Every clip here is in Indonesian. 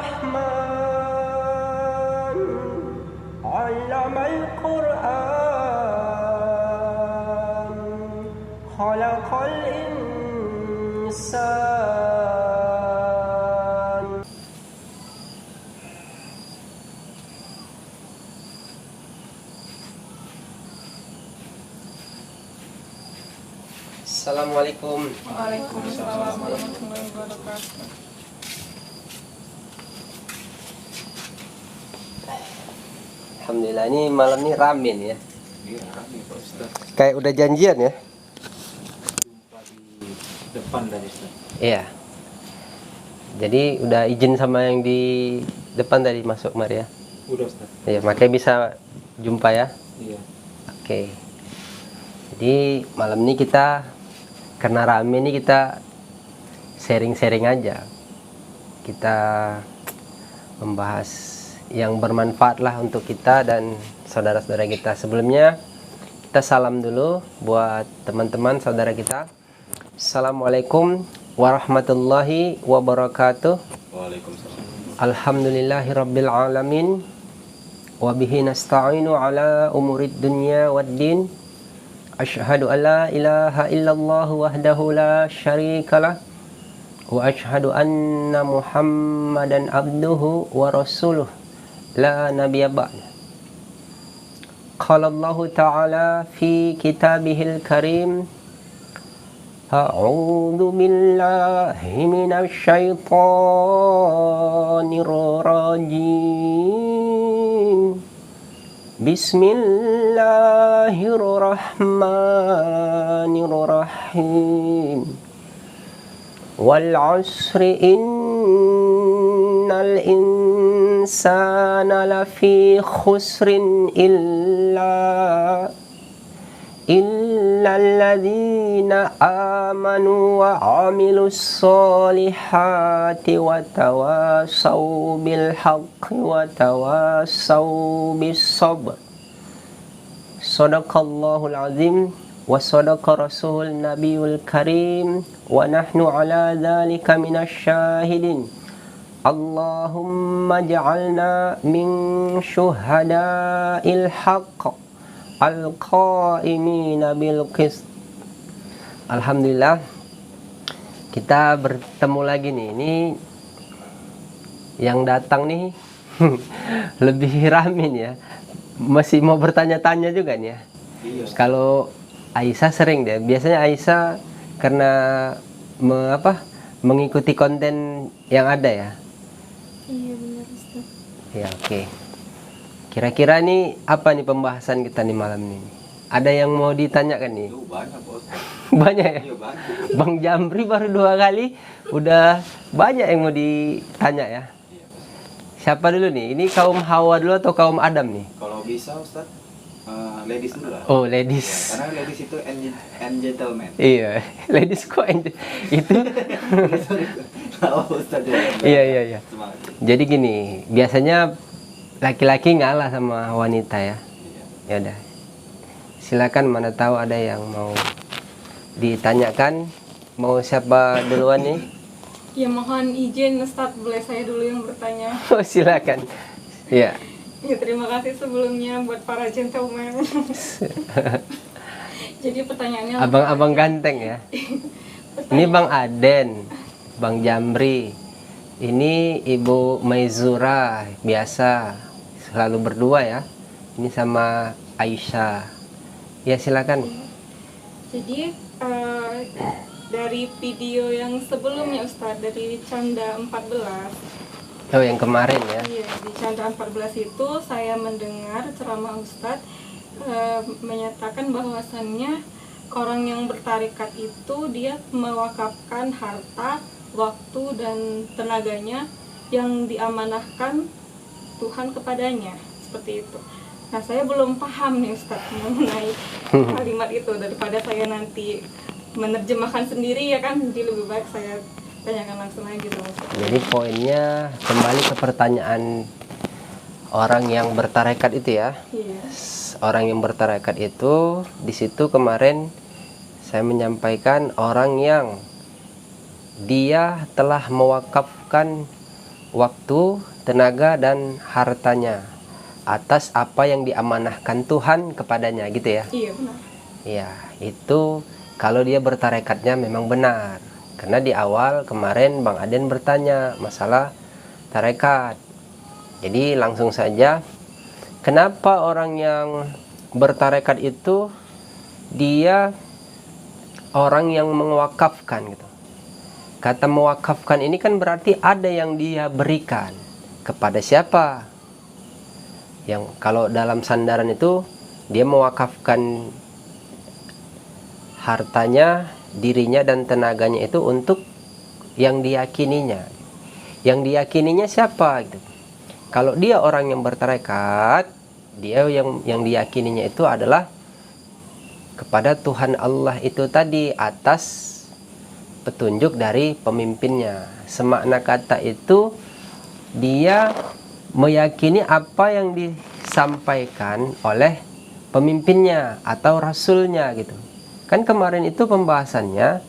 الرحمن علم القرآن خلق الإنسان. Assalamualaikum. Waalaikumsalam warahmatullahi wabarakatuh. Alhamdulillah, ini malam ini rame nih ya. Iya, rame Pak Ustaz. Kayak udah janjian ya. Jumpa di depan tadi Ustaz. Iya. Jadi udah izin sama yang di depan tadi masuk mari ya. Udah Ustaz. Iya, makanya bisa jumpa ya. Iya. Oke. Jadi malam ini kita karena rame nih kita sharing-sharing aja. Kita membahas yang bermanfaat lah untuk kita dan saudara-saudara kita. Sebelumnya kita salam dulu buat teman-teman saudara kita. Assalamualaikum warahmatullahi wabarakatuh. Waalaikumsalam. Alhamdulillahirabbil alamin. Wa bihi nasta'inu ala umurid dunya waddin. Asyhadu an la ilaha illallah wahdahu la syarikalah wa asyhadu anna Muhammadan abduhu wa rasuluh la nabiyya ba'da. Qala Allah ta'ala fi kitabihil karim A'udzu billahi minasy syaithanir rajim. Bismillahirrahmanirrahim. Wal 'asri innal insana lafi khusrin illalladzina amanu wa 'amilus solihati wa tawasaw bil haqqi wa tawasaw bis sabr. Shadaqallahul azim wa shadaqa rasulul nabiyul karim wa nahnu ala dzalika minasy syahidin. Allahumma ja'alna min syuhada'il haqq al-qa'imina bil qist. Alhamdulillah kita bertemu lagi nih. Ini yang datang nih lebih rame nih ya. Masih mau bertanya-tanya juga nih ya. Iya. Kalau Aisyah sering deh. Biasanya Aisyah karena mengikuti konten yang ada ya. Iya benar Ustaz. Ya oke. Kira-kira nih apa nih pembahasan kita nih malam ini? Ada yang mau ditanyakan nih? Itu banyak Pak Ustaz. Banyak ya? Iya banyak. Bang Jamri baru 2 kali udah banyak yang mau ditanya ya. Iya. Siapa dulu nih? Ini kaum Hawa dulu atau kaum Adam nih? Kalau bisa Ustaz, ladies dulu lah. Oh, Ya, ladies. karena ladies itu and gentleman. Iya, ladies kok itu. Sorry. Oh, Ustaz. Iya. Semangat. Jadi gini, biasanya laki-laki ngalah sama wanita ya. Iya. Ya udah. Silakan, mana tahu ada yang mau ditanyakan. Mau siapa duluan nih? Ya mohon izin Ustaz, boleh saya dulu yang bertanya. Oh, silakan. Iya. Ya terima kasih sebelumnya buat para gentleman. Jadi pertanyaannya Abang-abang ganteng ya. Ini Bang Aden, Bang Jamri. Ini Ibu Maizura, biasa selalu berdua ya. Ini sama Aisyah. Ya silakan. Jadi dari video yang sebelumnya Ustaz, dari Canda 14. Oh, yang kemarin ya. Iya, di Canda 14 itu saya mendengar ceramah Ustadz menyatakan bahwasannya orang yang bertarekat itu dia mewakafkan harta, waktu, dan tenaganya yang diamanahkan Tuhan kepadanya, seperti itu. Nah, saya belum paham nih Ustadz mengenai kalimat itu. Daripada saya nanti menerjemahkan sendiri ya kan, jadi lebih baik saya tanyakan langsung aja sama Ustadz. Jadi poinnya kembali ke pertanyaan orang yang bertarekat itu ya. Iya. Orang yang bertarekat itu di situ kemarin saya menyampaikan orang yang dia telah mewakafkan waktu, tenaga, dan hartanya atas apa yang diamanahkan Tuhan kepadanya, gitu ya. Iya, benar. Ya, itu kalau dia bertarekatnya memang benar. Karena di awal kemarin Bang Aden bertanya masalah tarekat. Jadi langsung saja, kenapa orang yang bertarekat itu dia orang yang mewakafkan gitu. Kata mewakafkan ini kan berarti ada yang dia berikan kepada siapa? Yang kalau dalam sandaran itu dia mewakafkan hartanya, dirinya dan tenaganya itu untuk yang diyakininya. Yang diyakininya siapa gitu. Kalau dia orang yang bertarekat, dia yang diyakininya itu adalah kepada Tuhan Allah itu tadi atas petunjuk dari pemimpinnya. Semakna kata itu dia meyakini apa yang disampaikan oleh pemimpinnya atau rasulnya gitu. Kan kemarin itu pembahasannya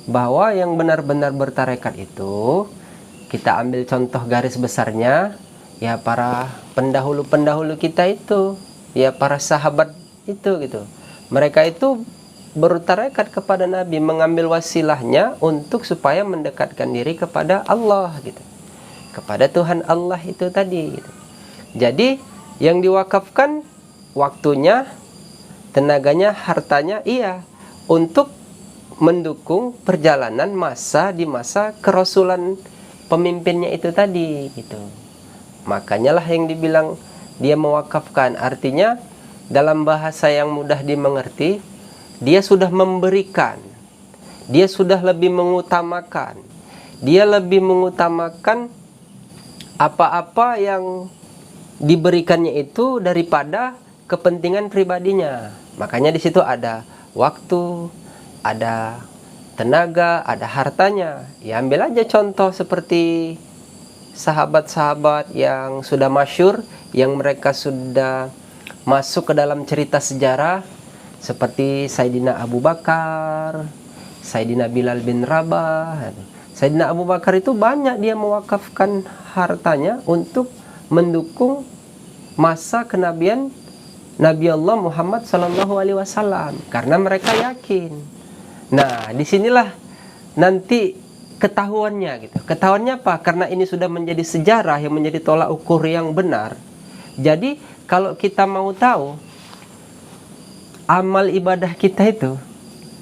bahwa yang benar-benar bertarekat itu, kita ambil contoh garis besarnya, ya para pendahulu-pendahulu kita itu, ya para sahabat itu gitu. Mereka itu bertarekat kepada Nabi, mengambil wasilahnya untuk supaya mendekatkan diri kepada Allah gitu, kepada Tuhan Allah itu tadi gitu. Jadi yang diwakafkan waktunya, tenaganya, hartanya, iya, untuk mendukung perjalanan di masa kerasulan pemimpinnya itu tadi gitu. Makanya lah yang dibilang dia mewakafkan, artinya dalam bahasa yang mudah dimengerti, dia sudah memberikan, dia sudah lebih mengutamakan, dia lebih mengutamakan apa-apa yang diberikannya itu daripada kepentingan pribadinya. Makanya di situ ada waktu, ada tenaga, ada hartanya. Ya ambil aja contoh seperti sahabat-sahabat yang sudah masyhur, yang mereka sudah masuk ke dalam cerita sejarah, seperti Sayyidina Abu Bakar, Sayyidina Bilal bin Rabah. Sayyidina Abu Bakar itu banyak dia mewakafkan hartanya untuk mendukung masa kenabian Nabi Allah Muhammad SAW, karena mereka yakin. Nah, disinilah nanti ketahuannya gitu. Ketahuannya apa? Karena ini sudah menjadi sejarah yang menjadi tolak ukur yang benar. Jadi kalau kita mau tahu amal ibadah kita itu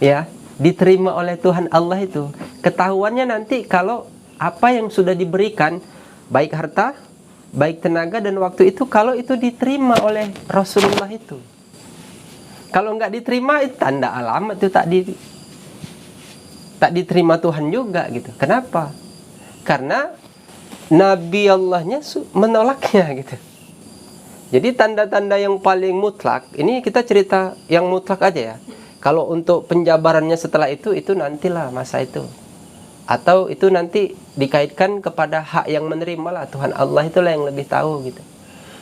ya diterima oleh Tuhan Allah itu, ketahuannya nanti kalau apa yang sudah diberikan, baik harta, baik tenaga dan waktu itu, kalau itu diterima oleh Rasulullah itu. Kalau nggak diterima, itu tanda alamat itu tak diterima Tuhan juga gitu. Kenapa? Karena Nabi Allahnya menolaknya gitu. Jadi tanda-tanda yang paling mutlak, ini kita cerita yang mutlak aja ya. Kalau untuk penjabarannya setelah itu nantilah masa itu. Atau itu nanti dikaitkan kepada hak yang menerima lah. Tuhan Allah itulah yang lebih tahu gitu.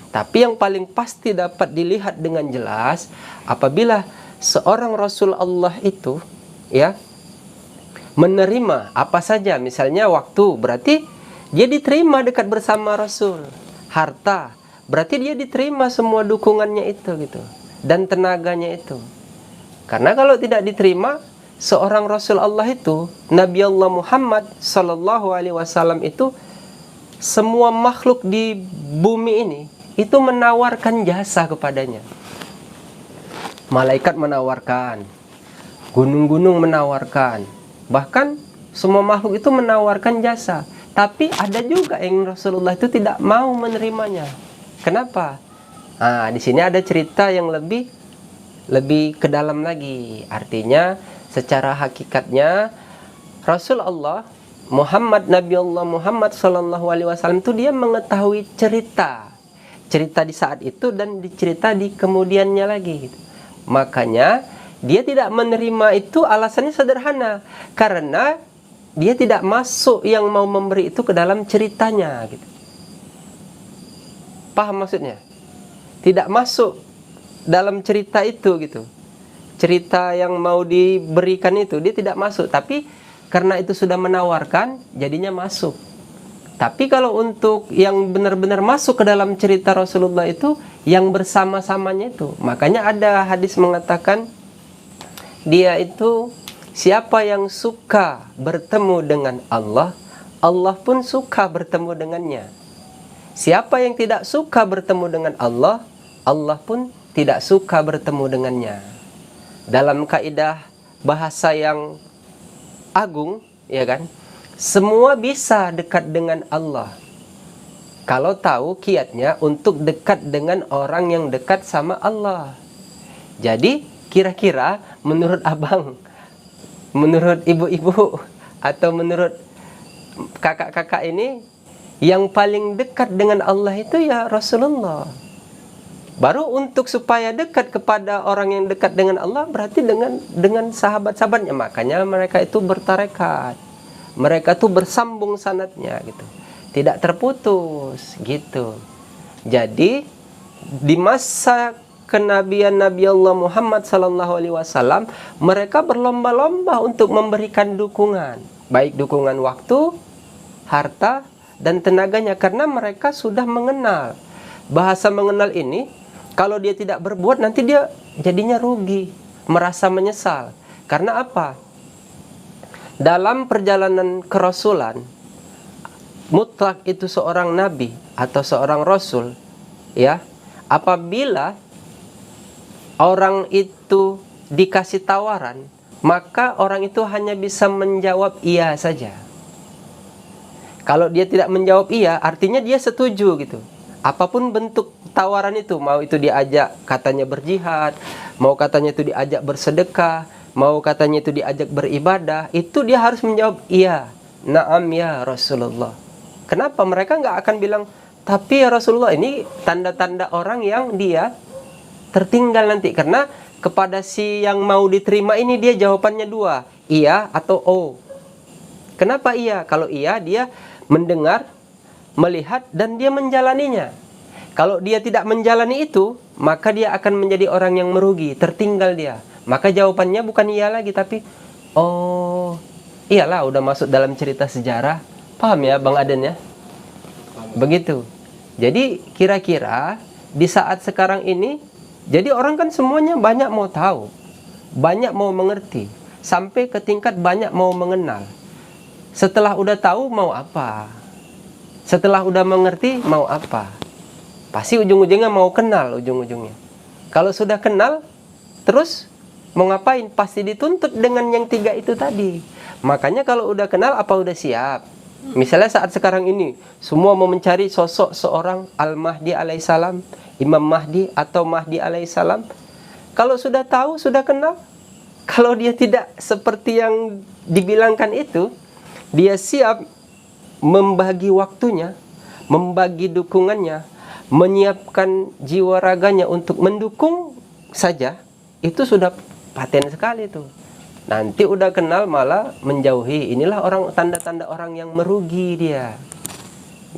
Tapi yang paling pasti dapat dilihat dengan jelas, apabila seorang Rasul Allah itu ya menerima apa saja, misalnya waktu, berarti dia diterima dekat bersama Rasul. Harta, berarti dia diterima semua dukungannya itu gitu, dan tenaganya itu. Karena kalau tidak diterima, seorang Rasul Allah itu, Nabi Allah Muhammad Sallallahu Alaihi Wasallam itu, semua makhluk di bumi ini itu menawarkan jasa kepadanya. Malaikat menawarkan, gunung-gunung menawarkan, bahkan semua makhluk itu menawarkan jasa. Tapi ada juga yang Rasulullah itu tidak mau menerimanya. Kenapa? Nah, di sini ada cerita yang lebih ke dalam lagi. Artinya secara hakikatnya Rasulullah Muhammad, Nabi Allah Muhammad Sallallahu Alaihi Wasallam itu dia mengetahui cerita di saat itu dan dicerita di kemudiannya lagi gitu. Makanya dia tidak menerima itu alasannya sederhana, karena dia tidak masuk yang mau memberi itu ke dalam ceritanya gitu. Paham maksudnya? Tidak masuk dalam cerita itu gitu. Cerita yang mau diberikan itu dia tidak masuk, tapi karena itu sudah menawarkan, jadinya masuk. Tapi kalau untuk yang benar-benar masuk ke dalam cerita Rasulullah itu yang bersama-samanya itu. Makanya ada hadis mengatakan dia itu siapa yang suka bertemu dengan Allah, Allah pun suka bertemu dengannya. Siapa yang tidak suka bertemu dengan Allah, Allah pun tidak suka bertemu dengannya. Dalam kaidah bahasa yang agung, ya kan? Semua bisa dekat dengan Allah kalau tahu kiatnya untuk dekat dengan orang yang dekat sama Allah. Jadi kira-kira menurut abang, menurut ibu-ibu, atau menurut kakak-kakak ini, yang paling dekat dengan Allah itu ya Rasulullah. Baru untuk supaya dekat kepada orang yang dekat dengan Allah berarti dengan sahabat-sahabatnya. Makanya mereka itu bertarekat. Mereka tuh bersambung sanadnya gitu. Tidak terputus gitu. Jadi di masa kenabian Nabi Allah Muhammad SAW, mereka berlomba-lomba untuk memberikan dukungan, baik dukungan waktu, harta, dan tenaganya, karena mereka sudah mengenal. Bahasa mengenal ini, kalau dia tidak berbuat nanti dia jadinya rugi, merasa menyesal. Karena apa? Dalam perjalanan kerasulan, mutlak itu seorang nabi atau seorang rasul, ya, apabila orang itu dikasih tawaran, maka orang itu hanya bisa menjawab iya saja. Kalau dia tidak menjawab iya, artinya dia setuju gitu. Apapun bentuk tawaran itu, mau itu diajak katanya berjihad, mau katanya itu diajak bersedekah, mau katanya itu diajak beribadah, itu dia harus menjawab iya, na'am ya Rasulullah. Kenapa? Mereka nggak akan bilang, tapi ya Rasulullah, ini tanda-tanda orang yang dia tertinggal nanti. Karena kepada si yang mau diterima ini dia jawabannya dua, iya atau oh. Kenapa iya? Kalau iya dia mendengar, melihat, dan dia menjalaninya. Kalau dia tidak menjalani itu, maka dia akan menjadi orang yang merugi, tertinggal dia. Maka jawabannya bukan iya lagi, tapi oh, iyalah udah masuk dalam cerita sejarah. Paham ya Bang Aden ya? Begitu. Jadi kira-kira di saat sekarang ini, jadi orang kan semuanya banyak mau tahu, banyak mau mengerti, sampai ke tingkat banyak mau mengenal. Setelah udah tahu mau apa? Setelah udah mengerti mau apa? Pasti ujung-ujungnya mau kenal ujung-ujungnya. Kalau sudah kenal, terus mau ngapain? Pasti dituntut dengan yang tiga itu tadi. Makanya kalau udah kenal, apa udah siap? Misalnya saat sekarang ini, semua mau mencari sosok seorang Al-Mahdi alaihissalam, Imam Mahdi atau Mahdi alaihissalam. Kalau sudah tahu, sudah kenal, kalau dia tidak seperti yang dibilangkan itu, dia siap membagi waktunya, membagi dukungannya, menyiapkan jiwa raganya untuk mendukung saja, itu sudah paten sekali tuh. Nanti udah kenal malah menjauhi. Inilah orang, tanda-tanda orang yang merugi dia.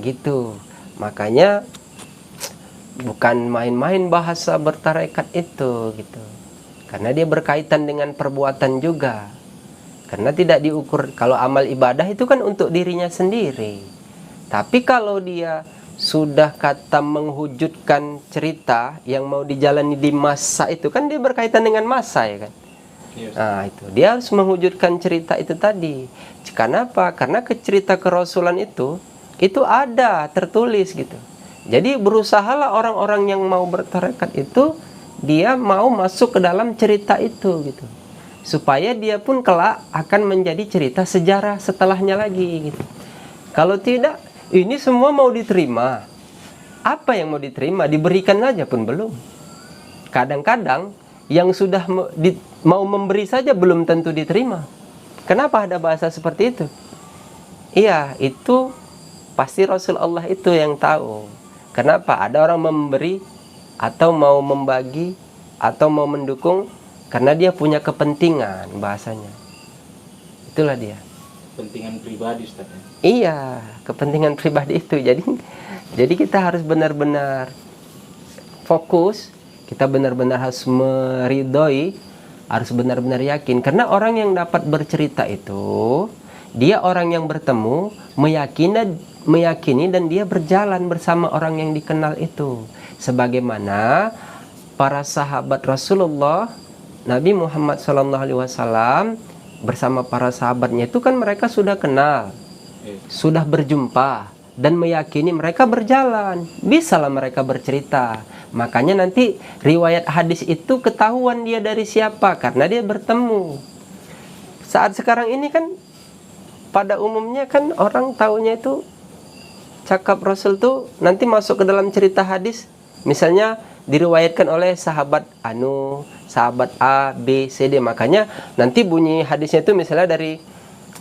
Gitu. Makanya bukan main-main bahasa bertarekat itu gitu. Karena dia berkaitan dengan perbuatan juga. Karena tidak diukur, kalau amal ibadah itu kan untuk dirinya sendiri. Tapi kalau dia sudah kata menghujudkan cerita yang mau dijalani di masa itu, kan dia berkaitan dengan masa ya kan. Yes. Nah itu dia harus menghujudkan cerita itu tadi. Kenapa? Karena ke cerita kerasulan itu ada tertulis gitu. Jadi berusahalah orang-orang yang mau bertarekat itu, dia mau masuk ke dalam cerita itu gitu, supaya dia pun kelak akan menjadi cerita sejarah setelahnya lagi gitu. Kalau tidak, ini semua mau diterima. Apa yang mau diterima? Diberikan aja pun belum. Kadang-kadang yang sudah mau memberi saja belum tentu diterima. Kenapa ada bahasa seperti itu? Iya, itu pasti Rasulullah itu yang tahu. Kenapa? Ada orang memberi atau mau membagi atau mau mendukung karena dia punya kepentingan bahasanya. Itulah dia. Kepentingan pribadi, Ustaz. Iya, kepentingan pribadi itu. Jadi kita harus benar-benar fokus. Kita benar-benar harus meridhoi, harus benar-benar yakin. Karena orang yang dapat bercerita itu, Dia orang yang bertemu, meyakini dan dia berjalan bersama orang yang dikenal itu. Sebagaimana para sahabat Rasulullah, Nabi Muhammad SAW bersama para sahabatnya itu kan mereka sudah kenal, sudah berjumpa dan meyakini mereka berjalan. Bisalah mereka bercerita. Makanya nanti riwayat hadis itu ketahuan dia dari siapa, karena dia bertemu. Saat sekarang ini kan pada umumnya kan orang taunya itu cakap Rasul tuh nanti masuk ke dalam cerita hadis. Misalnya diriwayatkan oleh sahabat anu, sahabat A, B, C, D. Makanya nanti bunyi hadisnya itu misalnya dari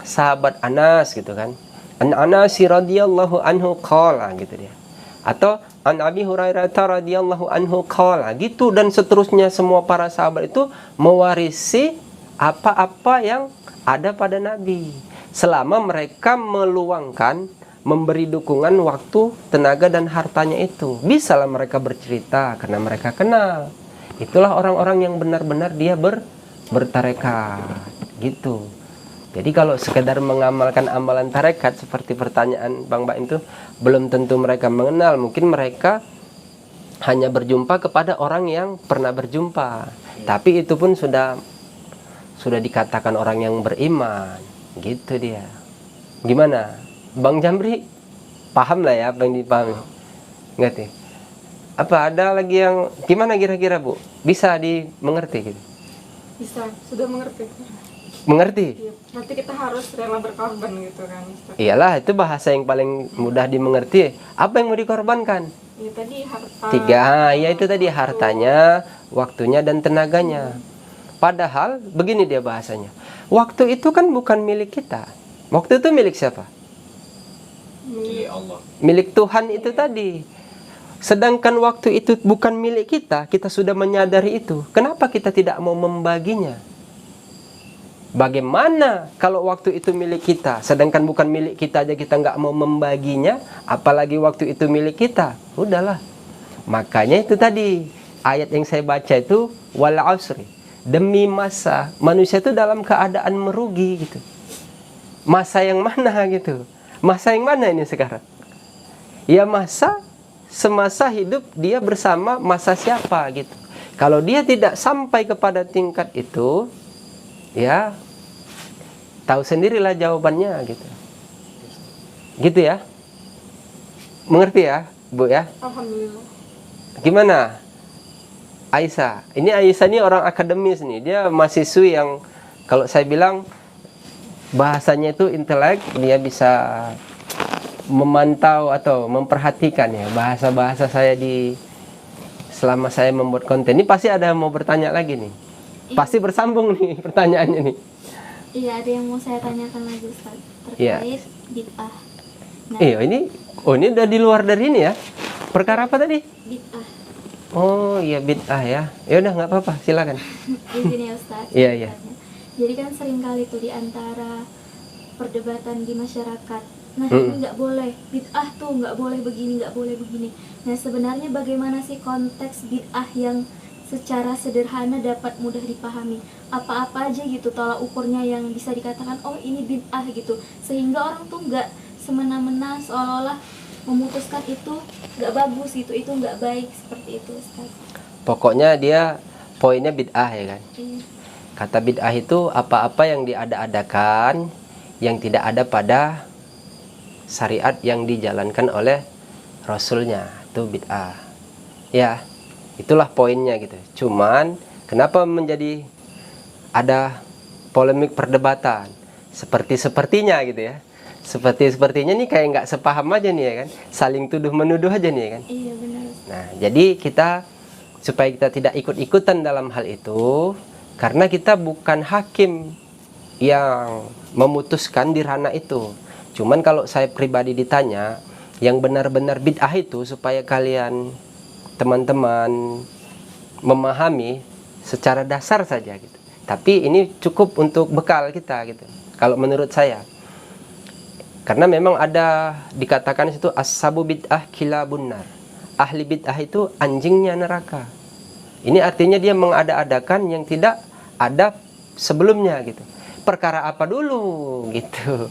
sahabat Anas gitu kan. An Anas radhiyallahu anhu qala gitu dia. Atau an Abi Hurairah radhiyallahu anhu qala gitu, dan seterusnya. Semua para sahabat itu mewarisi apa-apa yang ada pada Nabi, selama mereka meluangkan, memberi dukungan waktu, tenaga dan hartanya itu. Bisalah mereka bercerita karena mereka kenal. Itulah orang-orang yang benar-benar dia bertarekat gitu. Jadi kalau sekedar mengamalkan amalan tarekat seperti pertanyaan Bang Baim itu, belum tentu mereka mengenal. Mungkin mereka hanya berjumpa kepada orang yang pernah berjumpa. Tapi itu pun sudah dikatakan orang yang beriman. Gitu dia. Gimana? Bang Jamri paham lah ya apa yang dipahami? Ngerti? Apa ada lagi yang gimana kira-kira Bu? Bisa dimengerti gitu? Bisa, sudah mengerti. Mengerti? Iya, nanti kita harus rela berkorban gitu kan, Ustaz. Iyalah, itu bahasa yang paling mudah dimengerti. Apa yang mau dikorbankan? Ya tadi harta. 3, ya itu tadi hartanya, waktunya dan tenaganya. Padahal begini dia bahasanya. Waktu itu kan bukan milik kita. Waktu itu milik siapa? Milik Allah. Milik Tuhan itu tadi. Sedangkan waktu itu bukan milik kita, kita sudah menyadari itu. Kenapa kita tidak mau membaginya? Bagaimana kalau waktu itu milik kita, sedangkan bukan milik kita aja kita nggak mau membaginya, apalagi waktu itu milik kita? Udahlah. Makanya itu tadi ayat yang saya baca itu wal asri. Demi masa, manusia itu dalam keadaan merugi gitu. Masa yang mana gitu? Masa yang mana ini sekarang? Ya masa semasa hidup dia bersama masa siapa gitu. Kalau dia tidak sampai kepada tingkat itu, ya tahu sendirilah jawabannya gitu. Gitu ya. Mengerti ya, Bu ya? Alhamdulillah. Gimana? Aisyah. Ini Aisyah ini orang akademis nih. Dia mahasiswi yang kalau saya bilang bahasanya itu intelek, dia bisa memantau atau memperhatikan ya bahasa-bahasa saya selama saya membuat konten. Ini pasti ada yang mau bertanya lagi nih. Pasti bersambung nih pertanyaannya nih. Iya, ada yang mau saya tanyakan lagi Ustaz terkait Iya. bid'ah. Nah, ini udah di luar dari ini ya. Perkara apa tadi? bid'ah. Oh iya bid'ah ya. Ya udah nggak apa-apa, silakan. Izin ya Ustaz. Iya, iya. Jadi kan seringkali tuh di antara perdebatan di masyarakat, nah ini nggak boleh, bid'ah tuh nggak boleh begini, nggak boleh begini. Nah sebenarnya bagaimana sih konteks bid'ah yang secara sederhana dapat mudah dipahami? Apa-apa aja gitu tolak ukurnya yang bisa dikatakan oh ini bid'ah gitu, sehingga orang tuh nggak semena-mena seolah-olah memutuskan itu nggak bagus gitu, itu nggak baik, seperti itu Ustaz. Pokoknya dia poinnya bid'ah ya kan. Iya. Kata bid'ah itu apa-apa yang diada-adakan yang tidak ada pada syariat yang dijalankan oleh Rasulnya, itu bid'ah. Ya, itulah poinnya gitu. Cuman kenapa menjadi ada polemik perdebatan? Sepertinya gitu ya. Sepertinya nih kayak nggak sepaham aja nih ya kan. Saling tuduh menuduh aja nih ya kan. Iya benar. Nah, jadi kita supaya kita tidak ikut-ikutan dalam hal itu, karena kita bukan hakim yang memutuskan di ranah itu. Cuman kalau saya pribadi ditanya, yang benar-benar bid'ah itu supaya kalian teman-teman memahami secara dasar saja gitu. Tapi ini cukup untuk bekal kita gitu. Kalau menurut saya. Karena memang ada dikatakan situ as-sabu bid'ah kilabun nar. Ahli bid'ah itu anjingnya neraka. Ini artinya dia mengada-adakan yang tidak ada sebelumnya gitu. perkara apa dulu gitu.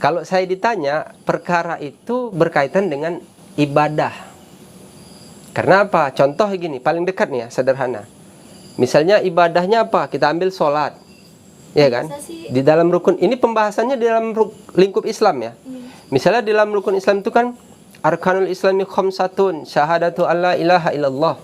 Kalau saya ditanya, perkara itu berkaitan dengan ibadah. Karena apa? Contoh gini, paling dekat nih ya, sederhana. Misalnya ibadahnya apa? Kita ambil sholat, ya kan? Biasa sih. Di dalam rukun, ini pembahasannya di dalam lingkup Islam ya. Misalnya di dalam rukun Islam itu kan arkanul islami khamsatun, syahadatu alla ilaha illallah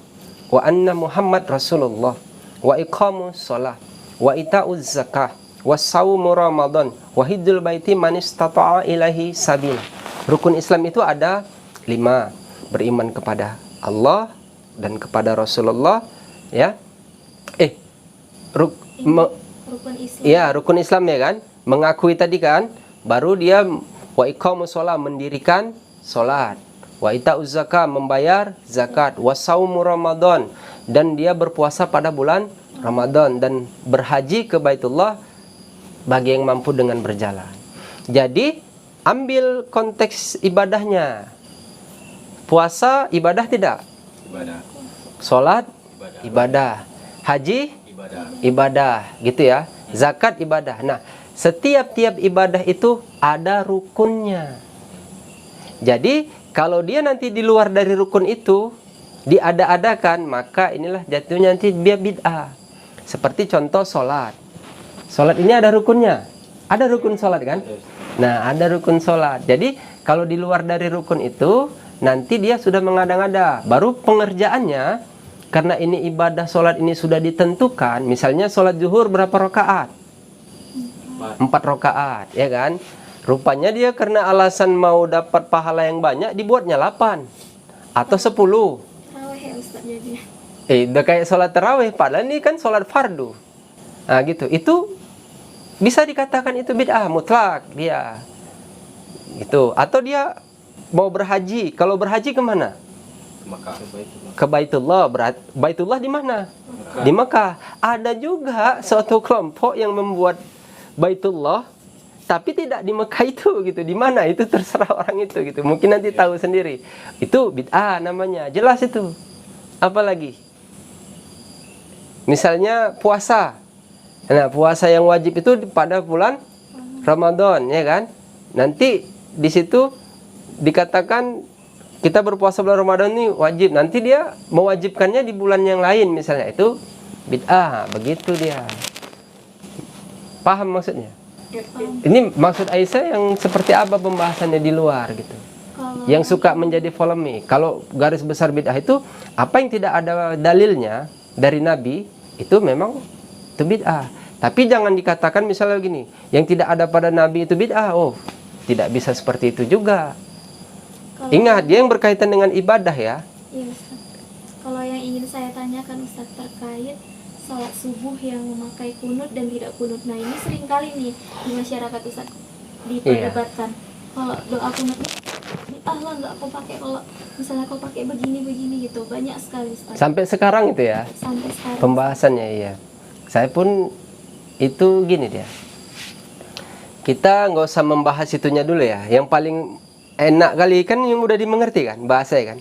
wa anna muhammad rasulullah wa iqamus shalah wa ita'uz zakah wa saumu ramadan wa hijjul baiti man istata'a ilaihi sabila. Rukun Islam itu ada 5. Beriman kepada Allah dan kepada Rasulullah, ya. Rukun Islam. Ya, rukun Islam ya kan? Mengakui tadi kan, baru dia wa iqamus shalah, mendirikan salat, wa ita'uz zakah, membayar zakat, wa saumu ramadan, dan dia berpuasa pada bulan Ramadan, dan berhaji ke Baitullah bagi yang mampu dengan berjalan. Jadi ambil konteks ibadahnya. Puasa ibadah tidak? Ibadah. Salat Ibadah. ibadah. Haji Ibadah. ibadah, gitu ya. Zakat ibadah. Nah, setiap ibadah itu ada rukunnya. Jadi kalau dia nanti di luar dari rukun itu diada-adakan, maka inilah jatuhnya nanti dia bid'ah. Seperti contoh sholat. Sholat ini ada rukunnya. Ada rukun sholat kan? Nah, ada rukun sholat. Jadi kalau di luar dari rukun itu, nanti dia sudah mengada-ngada. Baru pengerjaannya, karena ini ibadah sholat ini sudah ditentukan. Misalnya sholat zuhur berapa rakaat? 4 rakaat, ya kan? Rupanya dia karena alasan mau dapat pahala yang banyak, dibuatnya 8 atau 10. Tarawih ya Ustaz jadinya. Udah kayak sholat tarawih, padahal ini kan sholat fardu. Nah gitu, itu bisa dikatakan itu bid'ah mutlak dia. Gitu. Atau dia mau berhaji, kalau berhaji kemana? Maka Ke Baitullah. Baitullah di mana? Di Mekah. Ada juga suatu kelompok yang membuat Baitullah tapi tidak di Mekah itu gitu. Di mana? Itu terserah orang itu gitu. Mungkin nanti tahu sendiri. Itu bid'ah namanya. Jelas itu. Apalagi? Misalnya puasa. Nah, puasa yang wajib itu pada bulan Ramadan, ya kan? Nanti di situ dikatakan kita berpuasa bulan Ramadan ini wajib. Nanti dia mewajibkannya di bulan yang lain misalnya. Itu bid'ah, begitu dia. Paham maksudnya? Ini maksud Aisyah yang seperti apa pembahasannya di luar gitu. Yang suka menjadi polemik. Kalau garis besar bid'ah itu apa yang tidak ada dalilnya dari Nabi, itu memang itu bid'ah. Tapi jangan dikatakan misalnya gini, yang tidak ada pada Nabi itu bid'ah. Oh, tidak bisa seperti itu juga. Ingat, dia yang berkaitan dengan ibadah ya. Iya Ustaz. Kalau yang ingin saya tanyakan Ustaz terkait sholat subuh yang memakai kunut dan tidak kunut. Nah ini sering kali nih di masyarakat Ustaz diperdebatkan. Kalau doa kunutnya lah nggak kau pakai, kalau misalnya kau pakai begini gitu, banyak sekali Ustaz. Sampai sekarang itu ya. Sampai sekarang. Pembahasannya iya. Saya pun itu gini dia. Kita nggak usah membahas itunya dulu ya. Yang paling enak kali kan yang udah dimengerti kan bahasanya kan.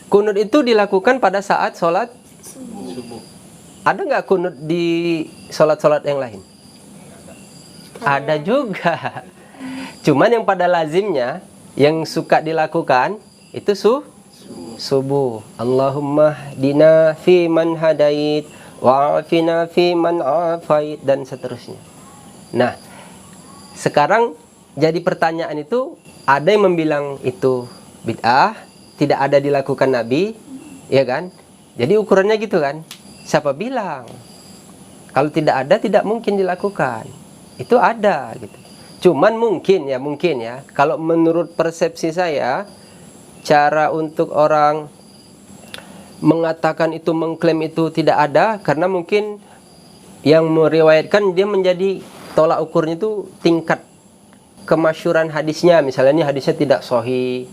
Kunut itu dilakukan pada saat sholat subuh. Ada nggak kunut di sholat-sholat yang lain? Ada juga. Cuman yang pada lazimnya yang suka dilakukan itu subuh. Allahumma dina fi man hadait wa'afina fi man afait dan seterusnya. Nah, sekarang jadi pertanyaan itu, ada yang membilang itu bid'ah, tidak ada dilakukan Nabi, ya kan? Jadi ukurannya gitu kan? Siapa bilang? Kalau tidak ada, tidak mungkin dilakukan. Itu ada gitu. Cuman mungkin ya, kalau menurut persepsi saya, cara untuk orang mengatakan itu, mengklaim itu tidak ada, karena mungkin yang meriwayatkan dia menjadi tolak ukurnya itu tingkat kemasyhuran hadisnya. Misalnya ini hadisnya tidak sahih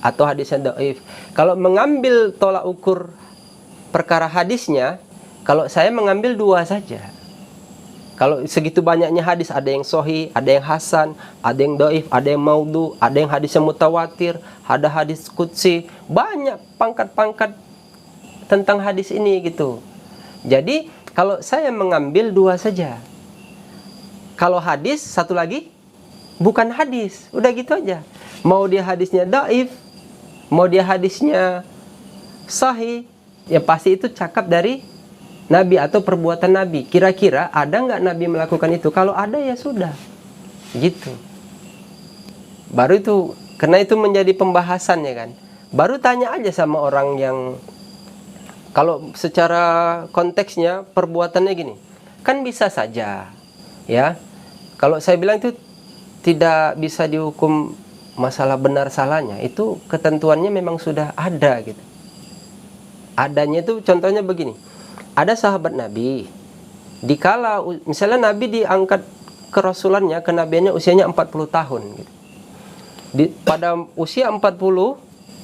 atau hadisnya dhaif. Kalau mengambil tolak ukur perkara hadisnya, kalau saya mengambil 2 saja. Kalau segitu banyaknya hadis, ada yang sahih, ada yang hasan, ada yang dhaif, ada yang maudhu, ada yang hadisnya mutawatir, ada hadis qudsi, banyak pangkat-pangkat tentang hadis ini gitu. Jadi Kalau saya mengambil 2 saja. Kalau hadis, satu lagi bukan hadis. Udah gitu aja. Mau dia hadisnya dhaif, mau dia hadisnya sahih, ya pasti itu cakap dari Nabi atau perbuatan Nabi. Kira-kira ada nggak Nabi melakukan itu? Kalau ada ya sudah. Gitu. Baru itu, karena itu menjadi pembahasan ya kan. Baru tanya aja sama orang yang, kalau secara konteksnya perbuatannya gini, kan bisa saja ya. Kalau saya bilang itu tidak bisa dihukum masalah benar salahnya, itu ketentuannya memang sudah ada gitu. Adanya itu contohnya begini. Ada sahabat Nabi, dikala misalnya Nabi diangkat kerasulannya, kenabiannya usianya 40 tahun gitu. Pada usia 40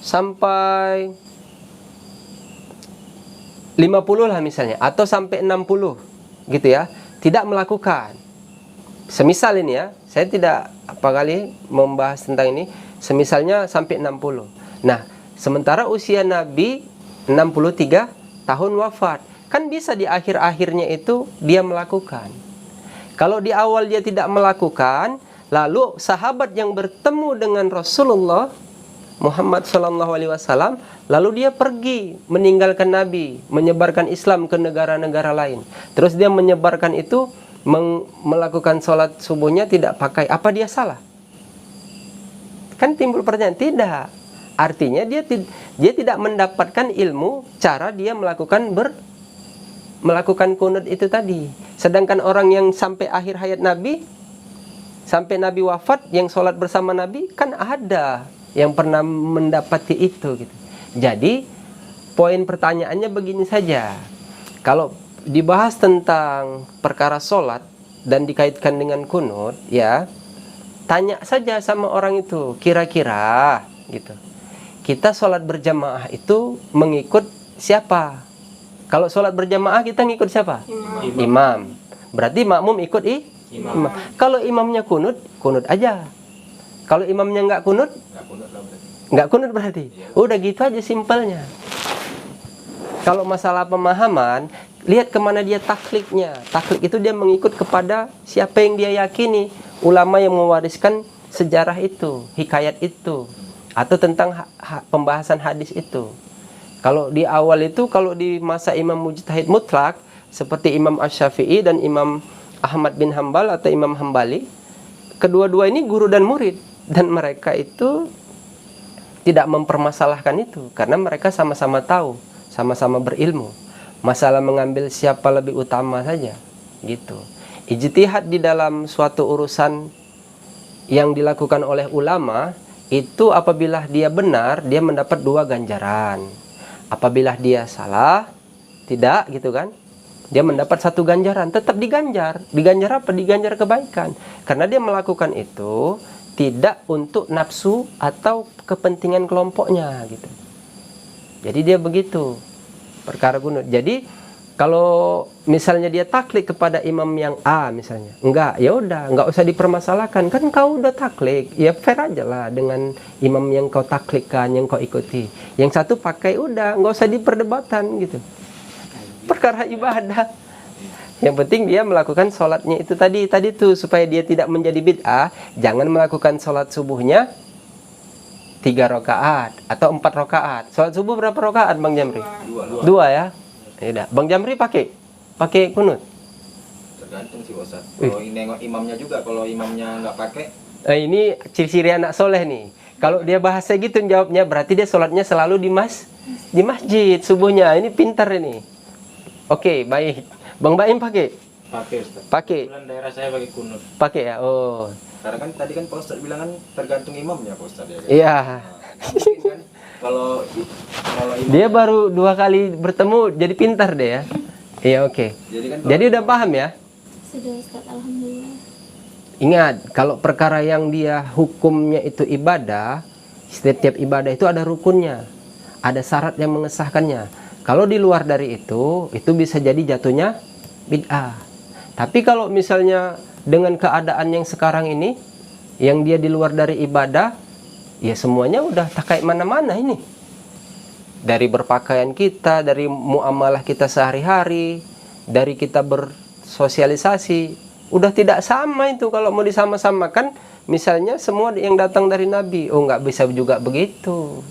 sampai 50 lah misalnya, atau sampai 60 gitu ya, tidak melakukan. Semisal ini ya, saya tidak kali membahas tentang ini, semisalnya sampai 60. Nah, sementara usia Nabi 63 tahun wafat, kan bisa di akhir-akhirnya itu dia melakukan. Kalau di awal dia tidak melakukan, lalu sahabat yang bertemu dengan Rasulullah Muhammad SAW, lalu dia pergi meninggalkan Nabi, menyebarkan Islam ke negara-negara lain. Terus dia menyebarkan itu, melakukan sholat subuhnya tidak pakai. Apa dia salah? Kan timbul pertanyaan. Tidak. Artinya dia tidak mendapatkan ilmu cara dia melakukan kunut itu tadi. Sedangkan orang yang sampai akhir hayat Nabi, sampai Nabi wafat, yang sholat bersama Nabi, kan ada yang pernah mendapati itu gitu. Jadi poin pertanyaannya begini saja. Kalau dibahas tentang perkara sholat dan dikaitkan dengan kunut, ya tanya saja sama orang itu, kira-kira gitu, kita sholat berjamaah itu mengikut siapa? Kalau sholat berjamaah kita ngikut siapa? Imam. Berarti makmum ikut imam. Kalau imamnya kunut aja. Kalau imamnya nggak kunut berarti. Udah gitu aja simpelnya. Kalau masalah pemahaman, lihat kemana dia takliknya. Taklik itu dia mengikut kepada siapa yang dia yakini. Ulama yang mewariskan sejarah itu, hikayat itu, atau tentang pembahasan hadis itu. Kalau di awal itu, kalau di masa Imam Mujtahid Mutlak, seperti Imam Asy-Syafi'i dan Imam Ahmad bin Hambal atau Imam Hambali, kedua-dua ini guru dan murid. Dan mereka itu tidak mempermasalahkan itu, karena mereka sama-sama tahu, sama-sama berilmu. Masalah mengambil siapa lebih utama saja gitu. Ijtihad di dalam suatu urusan yang dilakukan oleh ulama itu, apabila dia benar, dia mendapat 2 ganjaran. Apabila dia salah, tidak gitu kan, dia mendapat 1 ganjaran. Tetap diganjar. Diganjar apa? Diganjar kebaikan. Karena dia melakukan itu tidak untuk nafsu atau kepentingan kelompoknya gitu. Jadi dia begitu perkara kunut. Jadi kalau misalnya dia taklik kepada imam yang A misalnya, enggak, ya udah, enggak usah dipermasalahkan, kan kau udah taklik, ya fair aja lah dengan imam yang kau taklikkan, yang kau ikuti. Yang satu pakai, udah, enggak usah diperdebatkan gitu. Perkara ibadah. Yang penting dia melakukan sholatnya itu tadi tuh, supaya dia tidak menjadi bid'ah. Jangan melakukan sholat subuhnya 3 rakaat atau 4 rakaat. Sholat subuh berapa rakaat Bang Jamri? 2 ya. Yaudah. Bang Jamri pakai kunut. Tergantung sih Ustaz. Kalau nengok imamnya juga, kalau imamnya nggak pakai. Ini ciri-ciri anak soleh nih. Kalau dia bahasa gitu jawabnya, berarti dia sholatnya selalu di masjid subuhnya. Ini pintar ini. Oke, baik. Bang Baim pakai Ustaz. Pakai. Kebetulan daerah saya pakai kunut. Pakai ya. Oh. Karena kan tadi kan Pak Ustaz bilang kan tergantung imamnya Pak Ustaz ya. Kan? Iya. Mungkin kan kalau imam, Dia baru 2 kali bertemu jadi pintar deh ya. Iya, oke. Jadi udah paham ya? Sudah Ustaz, alhamdulillah. Ingat, kalau perkara yang dia hukumnya itu ibadah, setiap ibadah itu ada rukunnya, ada syarat yang mengesahkannya. Kalau di luar dari itu bisa jadi jatuhnya bid'ah. Tapi kalau misalnya dengan keadaan yang sekarang ini, yang dia di luar dari ibadah, ya semuanya udah tak kayak mana-mana ini. Dari berpakaian kita, dari muamalah kita sehari-hari, dari kita bersosialisasi, udah tidak sama itu kalau mau disama-samakan. Misalnya semua yang datang dari Nabi, oh nggak bisa juga begitu.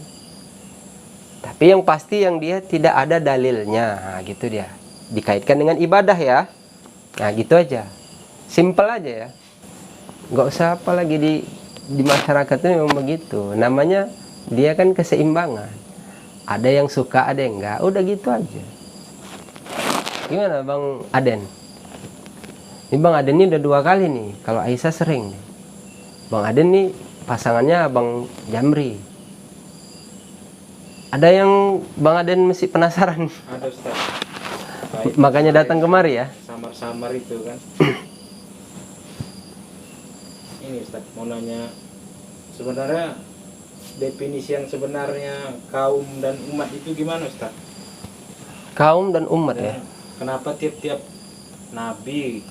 Tapi yang pasti yang dia tidak ada dalilnya, nah, gitu dia. Dikaitkan dengan ibadah ya. Nah gitu aja, simple aja ya. Nggak usah apa lagi di masyarakat itu memang begitu. Namanya dia kan keseimbangan. Ada yang suka, ada yang enggak. Udah gitu aja. Gimana Bang Aden? Ini Bang Aden ini udah 2 kali nih. Kalau Aisyah sering nih. Bang Aden nih pasangannya Bang Jamri. Ada yang Bang Aden masih penasaran? Ada Ustaz. Makanya datang kemari ya. Samar-samar itu kan. Ini Ustaz mau nanya, sebenarnya definisi yang sebenarnya kaum dan umat itu gimana Ustaz? Kaum dan umat ya. Kenapa tiap-tiap nabi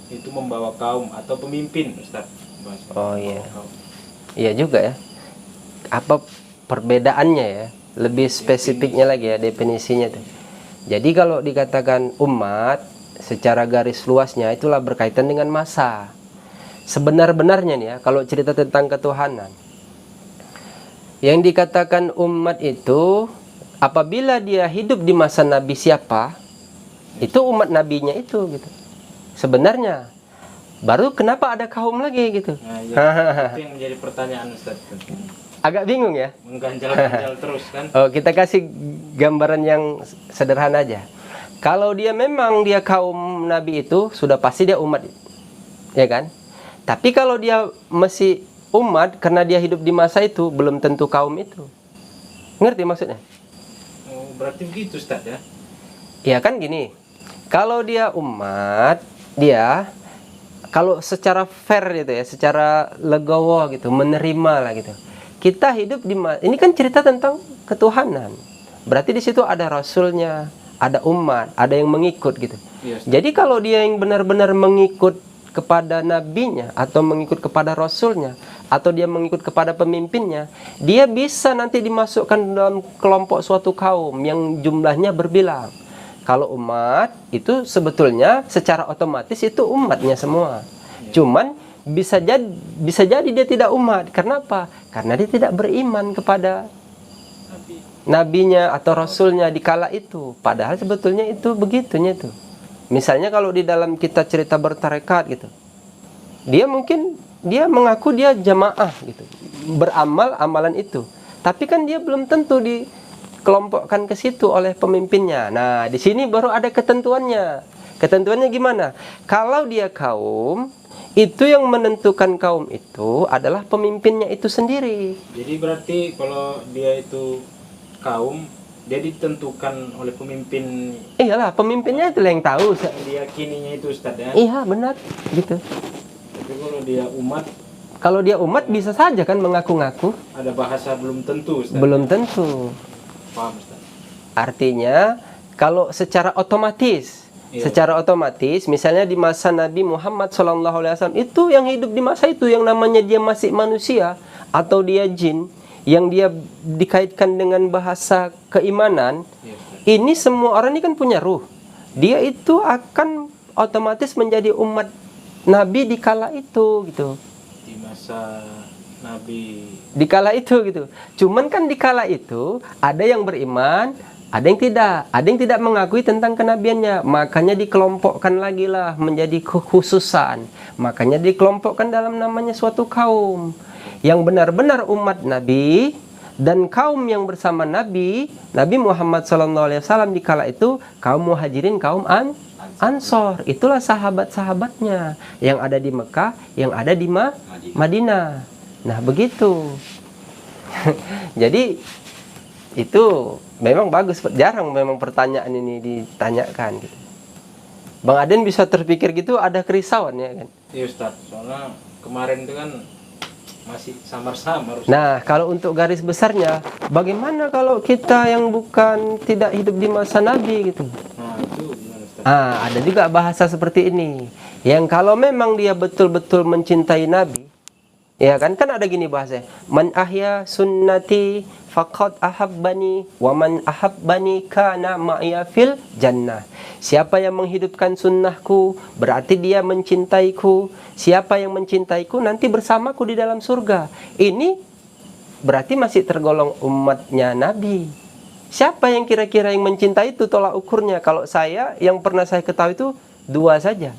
itu membawa kaum atau pemimpin Ustaz? Oh iya. Iya juga ya. Apa perbedaannya ya? Lebih spesifiknya lagi ya definisinya tuh. Jadi kalau dikatakan umat secara garis luasnya itulah berkaitan dengan masa. Sebenar-benarnya nih ya, kalau cerita tentang ketuhanan, yang dikatakan umat itu apabila dia hidup di masa Nabi siapa, itu umat nabinya itu gitu. Sebenarnya baru kenapa ada kaum lagi gitu. Nah, ya, itu yang menjadi pertanyaan Ustaz. Agak bingung ya. Mengganjal-ganjal terus kan. Oh, kita kasih gambaran yang sederhana aja. Kalau dia memang dia kaum Nabi itu sudah pasti dia umat, ya kan? Tapi kalau dia masih umat karena dia hidup di masa itu, belum tentu kaum itu. Ngerti maksudnya? Oh, berarti begitu Ustaz ya. Ya kan gini. Kalau dia umat, dia kalau secara fair gitu ya, secara legowo gitu, menerima lah gitu. Kita hidup di ini kan cerita tentang ketuhanan. Berarti di situ ada rasulnya, ada umat, ada yang mengikut gitu. Yes. Jadi kalau dia yang benar-benar mengikut kepada nabinya atau mengikut kepada rasulnya atau dia mengikut kepada pemimpinnya, dia bisa nanti dimasukkan dalam kelompok suatu kaum yang jumlahnya berbilang. Kalau umat itu sebetulnya secara otomatis itu umatnya semua. Cuman bisa jadi dia tidak umat. Karena apa? Karena dia tidak beriman kepada nabinya atau rasulnya di kala itu. Padahal sebetulnya itu begitunya tuh. Misalnya kalau di dalam kita cerita bertarekat gitu, dia mungkin dia mengaku dia jamaah gitu, beramal amalan itu. Tapi kan dia belum tentu dikelompokkan ke situ oleh pemimpinnya. Nah, di sini baru ada ketentuannya. Ketentuannya gimana? Kalau dia kaum, itu yang menentukan kaum itu adalah pemimpinnya itu sendiri. Jadi berarti kalau dia itu kaum, dia ditentukan oleh pemimpin. Iyalah, pemimpinnya itu yang tahu. Yang diyakininya itu Ustaz ya. Iya, benar gitu. Tapi kalau dia umat, Kalau dia umat bisa saja kan mengaku-ngaku. ada bahasa belum tentu Ustaz. Belum tentu. Paham Ustaz. Artinya kalau secara otomatis, misalnya di masa Nabi Muhammad SAW itu yang hidup di masa itu yang namanya dia masih manusia atau dia jin, yang dia dikaitkan dengan bahasa keimanan, ini semua orang ini kan punya ruh. Dia itu akan otomatis menjadi umat Nabi di kala itu gitu. Di masa Nabi. Di kala itu gitu. Cuman kan di kala itu ada yang beriman, ada yang tidak. Ada yang tidak mengakui tentang kenabiannya. Makanya dikelompokkan lagi lah menjadi kekhususan. Makanya dikelompokkan dalam namanya suatu kaum. Yang benar-benar umat Nabi dan kaum yang bersama Nabi Muhammad SAW di kala itu kaum muhajirin, kaum Ansor. Itulah sahabat-sahabatnya yang ada di Mekah, yang ada di Madinah. Nah begitu. Jadi itu memang bagus, jarang memang pertanyaan ini ditanyakan gitu. Bang Aden bisa terpikir gitu, ada kerisauan ya kan? Iya Ustaz, soalnya kemarin itu kan masih samar-samar Ustaz. Nah, kalau untuk garis besarnya, bagaimana kalau kita yang bukan tidak hidup di masa Nabi gitu? Nah itu gimana Ustaz? Ada juga bahasa seperti ini. Yang kalau memang dia betul-betul mencintai Nabi, ya kan ada gini bahasa, man ahya sunnati faqad ahabbani wa man ahabbani kana ma'iya fil jannah. Siapa yang menghidupkan sunnahku, berarti dia mencintaiku. Siapa yang mencintaiku, nanti bersamaku di dalam surga. Ini berarti masih tergolong umatnya Nabi. Siapa yang kira-kira yang mencintai itu tolak ukurnya. Kalau saya, yang pernah saya ketahui itu 2 saja.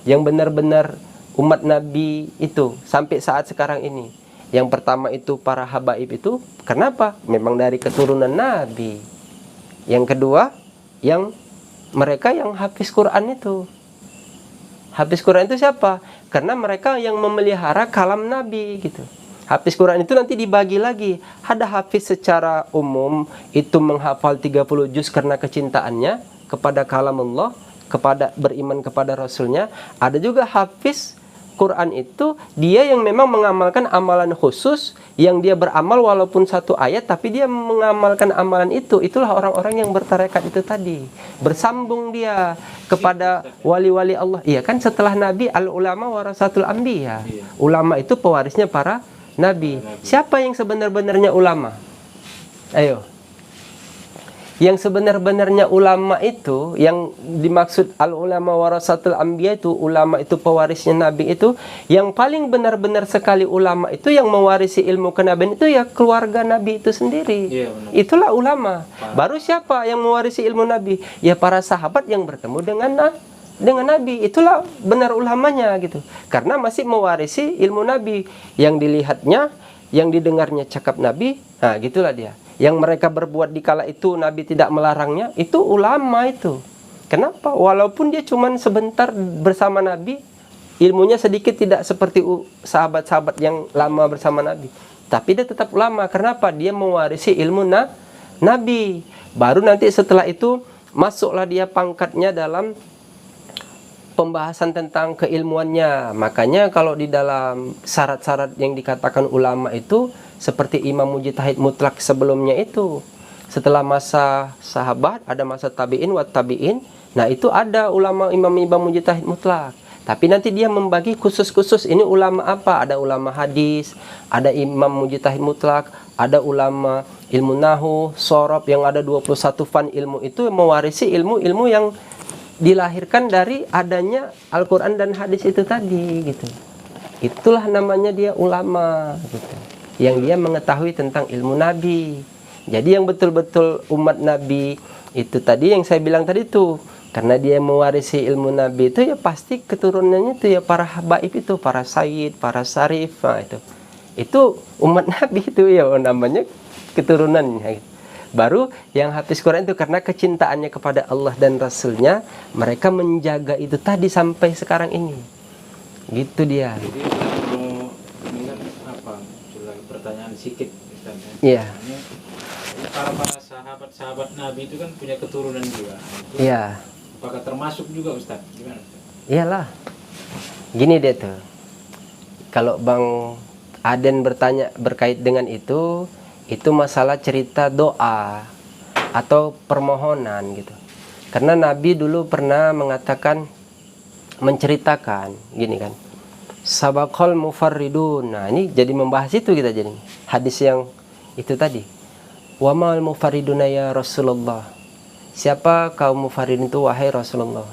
Yang benar-benar umat Nabi itu sampai saat sekarang ini. Yang pertama itu para habaib itu. Kenapa? Memang dari keturunan Nabi. Yang kedua, yang mereka yang hafiz Quran itu. Hafiz Quran itu siapa? Karena mereka yang memelihara kalam Nabi gitu. Hafiz Quran itu nanti dibagi lagi. Ada hafiz secara umum itu menghafal 30 juz karena kecintaannya kepada kalam Allah, kepada beriman kepada Rasulnya. Ada juga hafiz Quran itu dia yang memang mengamalkan amalan khusus, yang dia beramal walaupun 1 ayat tapi dia mengamalkan amalan itu. Itulah orang-orang yang bertarekat itu tadi. Bersambung dia kepada wali-wali Allah. Iya kan, setelah Nabi al ulama warasatul anbiya. Ulama itu pewarisnya para Nabi. Siapa yang sebenar-benarnya ulama? Ayo. Yang sebenar-benarnya ulama itu, yang dimaksud al-ulama warasatul anbiya itu, ulama itu pewarisnya Nabi itu, yang paling benar-benar sekali ulama itu yang mewarisi ilmu kenabian itu ya keluarga Nabi itu sendiri. Itulah ulama. Baru siapa yang mewarisi ilmu Nabi? Ya para sahabat yang bertemu dengan Nabi. Itulah benar ulamanya gitu. Karena masih mewarisi ilmu Nabi, yang dilihatnya, yang didengarnya cakap Nabi. Nah, gitulah dia. Yang mereka berbuat di kala itu Nabi tidak melarangnya, itu ulama itu. Kenapa? Walaupun dia cuman sebentar bersama Nabi, ilmunya sedikit tidak seperti sahabat-sahabat yang lama bersama Nabi, tapi dia tetap ulama. Kenapa? Dia mewarisi ilmu Nabi. Baru nanti setelah itu masuklah dia pangkatnya dalam pembahasan tentang keilmuannya. Makanya kalau di dalam syarat-syarat yang dikatakan ulama itu seperti Imam Mujtahid mutlak sebelumnya itu, setelah masa sahabat ada masa tabi'in wa tabi'in. Nah itu ada ulama Imam Mujtahid mutlak. Tapi nanti dia membagi khusus-khusus, ini ulama apa? Ada ulama hadis, ada Imam Mujtahid mutlak, ada ulama ilmu nahu, sorob, yang ada 21 fan ilmu itu mewarisi ilmu-ilmu yang dilahirkan dari adanya Al-Quran dan hadis itu tadi gitu. Itulah namanya dia ulama gitu, yang dia mengetahui tentang ilmu Nabi. Jadi yang betul-betul umat Nabi itu tadi yang saya bilang tadi tuh, karena dia mewarisi ilmu Nabi itu ya pasti keturunannya itu ya para habaib itu, para sayyid, para syarif. Nah, itu umat Nabi itu ya namanya keturunannya gitu. Baru yang hafiz Quran itu karena kecintaannya kepada Allah dan Rasulnya, mereka menjaga itu tadi sampai sekarang ini. Gitu dia. Jadi ini kan apa? Pertanyaan sedikit. Iya. Para sahabat-sahabat Nabi itu kan punya keturunan juga. Iya. Apakah termasuk juga Ustaz? Gimana? Iyalah. Gini deh tuh. Kalau Bang Aden bertanya berkait dengan itu masalah cerita doa atau permohonan gitu. Karena Nabi dulu pernah mengatakan, menceritakan gini kan, sabaqal mufarridun. Nah ini jadi membahas itu kita jadi hadis yang itu tadi. Wa mal mufarriduna ya Rasulullah. Siapa kaum mufarridun itu wahai Rasulullah?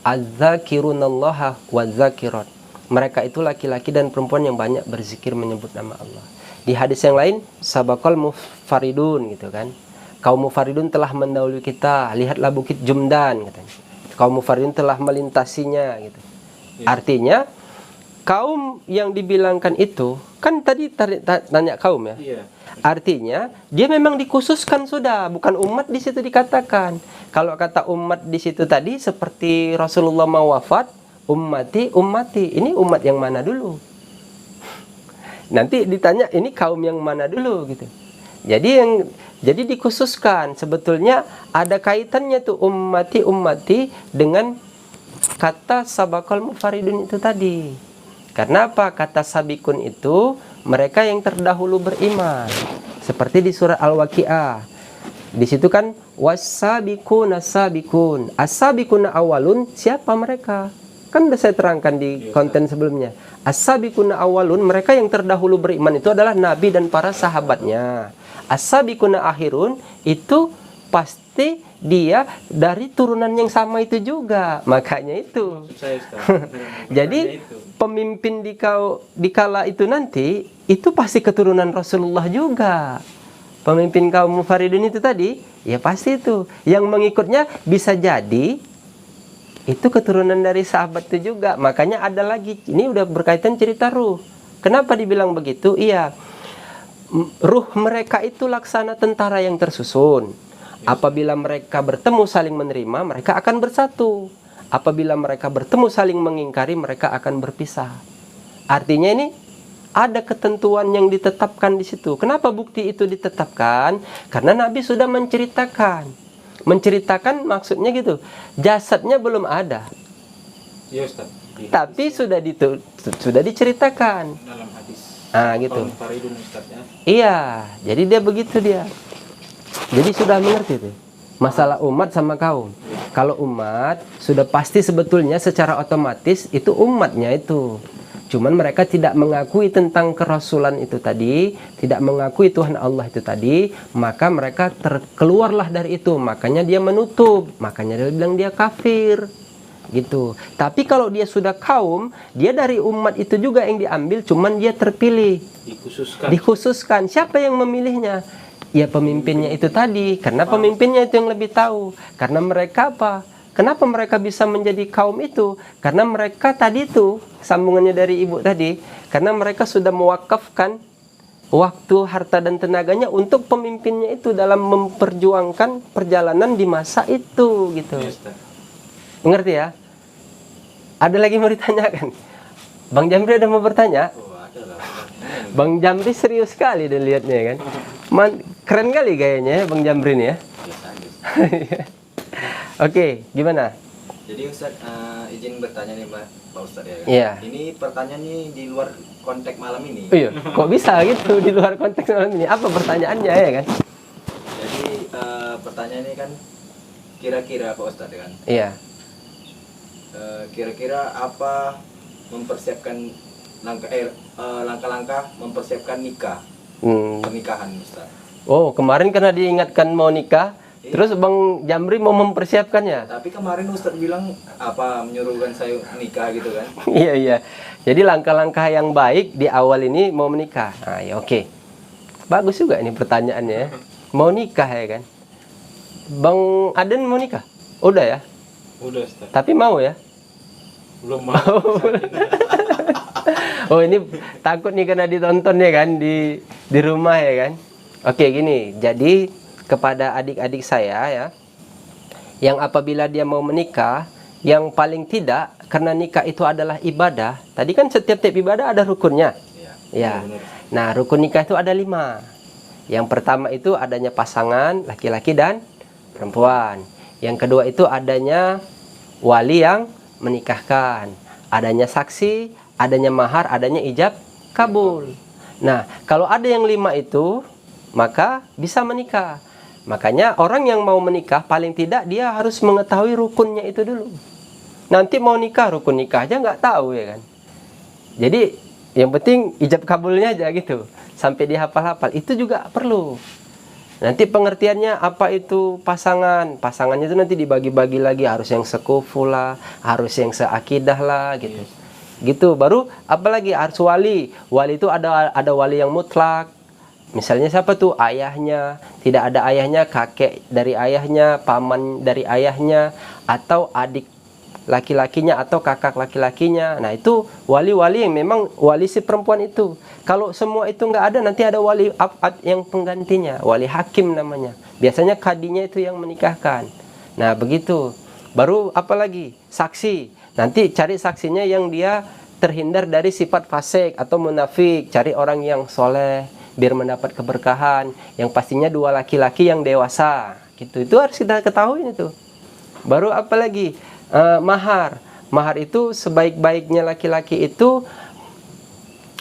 Az-zakirunallaha wa zakirat. Mereka itu laki-laki dan perempuan yang banyak berzikir menyebut nama Allah. Di hadis yang lain, sabaqal mufaridun gitu kan. Kaum mufaridun telah mendahului kita, lihatlah bukit Jumdan katanya. Kaum mufaridun telah melintasinya gitu. Artinya kaum yang dibilangkan itu kan tadi tanya kaum ya. Iya. Artinya dia memang dikhususkan sudah, bukan umat di situ dikatakan. Kalau kata umat di situ tadi seperti Rasulullah mau wafat, ummati. Ini umat yang mana dulu? Nanti ditanya ini kaum yang mana dulu gitu. Jadi dikhususkan, sebetulnya ada kaitannya tuh ummati dengan kata sabaqal mufaridun itu tadi. Karena apa? Kata sabikun itu mereka yang terdahulu beriman. Seperti di surat Al-Waqiah. Di situ kan was-sabiquna sabiqun. As-sabiquna awalun, siapa mereka? Kan udah saya terangkan di konten sebelumnya. As-sabiquna awalun, mereka yang terdahulu beriman itu adalah Nabi dan para sahabatnya. As-sabiquna akhirun, itu pasti dia dari turunan yang sama itu juga. Makanya itu. Maksud saya Ustaz. Jadi Itu. pemimpin di kala itu nanti itu pasti keturunan Rasulullah juga. Pemimpin kaum Mufaridin itu tadi, ya pasti itu. Yang mengikutnya bisa jadi itu keturunan dari sahabat itu juga. Makanya ada lagi, ini udah berkaitan cerita ruh. Kenapa dibilang begitu? Iya, ruh mereka itu laksana tentara yang tersusun. Apabila mereka bertemu saling menerima, mereka akan bersatu. Apabila mereka bertemu saling mengingkari, mereka akan berpisah. Artinya ini ada ketentuan yang ditetapkan di situ. Kenapa bukti itu ditetapkan? Karena Nabi sudah menceritakan. Menceritakan maksudnya gitu, jasadnya belum ada, Iya Ustaz. tapi sudah diceritakan. Dalam hadis. Gitu. Kaum Faridun Ustaz ya. Iya, jadi dia begitu dia. Jadi sudah mengerti tuh masalah umat sama kaum. Kalau umat sudah pasti sebetulnya secara otomatis itu umatnya itu. Cuman mereka tidak mengakui tentang kerasulan itu tadi, tidak mengakui Tuhan Allah itu tadi, maka mereka keluarlah dari itu. Makanya dia menutup, makanya dia bilang dia kafir. Gitu. Tapi kalau dia sudah kaum, dia dari umat itu juga yang diambil, cuman dia terpilih. Dikhususkan. Siapa yang memilihnya? Ya pemimpinnya itu tadi, karena pemimpinnya itu yang lebih tahu. Karena mereka apa? Kenapa mereka bisa menjadi kaum itu? Karena mereka tadi itu, sambungannya dari ibu tadi, karena mereka sudah mewakafkan waktu, harta, dan tenaganya untuk pemimpinnya itu dalam memperjuangkan perjalanan di masa itu, gitu. Mengerti ya? Ada lagi mau ditanyakan? Bang Jamri ada mau bertanya? Oh, ada lah. Bang Jamri serius sekali dan lihatnya kan. Keren kali gayanya ya Bang Jamri nih ya. Biasa aja. Oke, gimana? Jadi Ustaz, izin bertanya nih Pak Ustaz ya. Iya. Ini pertanyaannya di luar konteks malam ini. Iya, kok bisa gitu di luar konteks malam ini? Apa pertanyaannya ya kan? Jadi pertanyaan ini kan kira-kira Pak Ustaz ya kan. Iya. Kira-kira apa mempersiapkan langkah-langkah mempersiapkan nikah, pernikahan Ustaz. Oh, kemarin karena diingatkan mau nikah, terus Bang Jamri mau mempersiapkannya. Tapi kemarin Ustaz bilang apa menyuruhkan saya nikah gitu kan? Iya. Jadi langkah-langkah yang baik di awal ini mau menikah. Nah, ya oke. Bagus juga ini pertanyaannya ya. Mau nikah ya kan? Bang Aden mau nikah? Udah ya? Udah Ustaz. Tapi mau ya? Belum mau. Oh, ini takut nih karena ditonton ya kan di rumah ya kan? Oke, gini. Jadi kepada adik-adik saya ya, yang apabila dia mau menikah, yang paling tidak, karena nikah itu adalah ibadah. Tadi kan setiap ibadah ada rukunnya. Ya. Nah, rukun nikah itu ada 5. Yang pertama itu adanya pasangan laki-laki dan perempuan. Yang kedua itu adanya wali yang menikahkan, adanya saksi, adanya mahar, adanya ijab kabul. Nah, kalau ada yang 5 itu, maka bisa menikah. Makanya orang yang mau menikah paling tidak dia harus mengetahui rukunnya itu dulu. Nanti mau nikah, rukun nikah aja nggak tahu ya kan. Jadi yang penting ijab kabulnya aja gitu, sampai dihafal-hafal. Itu juga perlu. Nanti pengertiannya apa itu pasangan. Pasangannya itu nanti dibagi-bagi lagi, harus yang sekufu lah, harus yang seakidah lah gitu. Gitu. Baru apalagi harus wali. Wali itu ada wali yang mutlak. Misalnya siapa tuh? Ayahnya. Tidak ada ayahnya, kakek dari ayahnya, paman dari ayahnya, atau adik laki-lakinya atau kakak laki-lakinya. Nah, itu wali-wali yang memang wali si perempuan itu. Kalau semua itu nggak ada, nanti ada wali yang penggantinya, wali hakim namanya. Biasanya kadinya itu yang menikahkan. Nah, begitu. Baru apalagi? Saksi. Nanti cari saksinya yang dia terhindar dari sifat fasik atau munafik. Cari orang yang soleh biar mendapat keberkahan. Yang pastinya 2 laki-laki yang dewasa. Gitu. Itu harus kita ketahui itu. Baru apalagi? Mahar. Mahar itu sebaik-baiknya laki-laki itu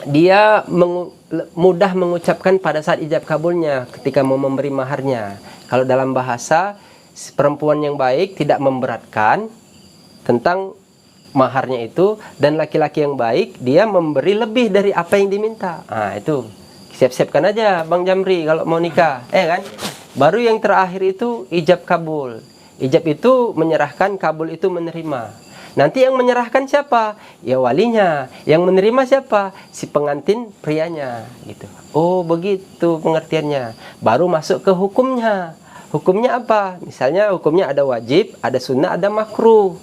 dia mudah mengucapkan pada saat ijab kabulnya ketika mau memberi maharnya. Kalau dalam bahasa perempuan yang baik tidak memberatkan tentang maharnya itu, dan laki-laki yang baik dia memberi lebih dari apa yang diminta. Nah, itu siap-siapkan aja Bang Jamri kalau mau nikah, kan? Baru yang terakhir itu ijab kabul. Ijab itu menyerahkan, kabul itu menerima. Nanti yang menyerahkan siapa? Ya walinya. Yang menerima siapa? Si pengantin prianya gitu. Oh, begitu pengertiannya. Baru masuk ke hukumnya. Hukumnya apa? Misalnya hukumnya ada wajib, ada sunnah, ada makruh.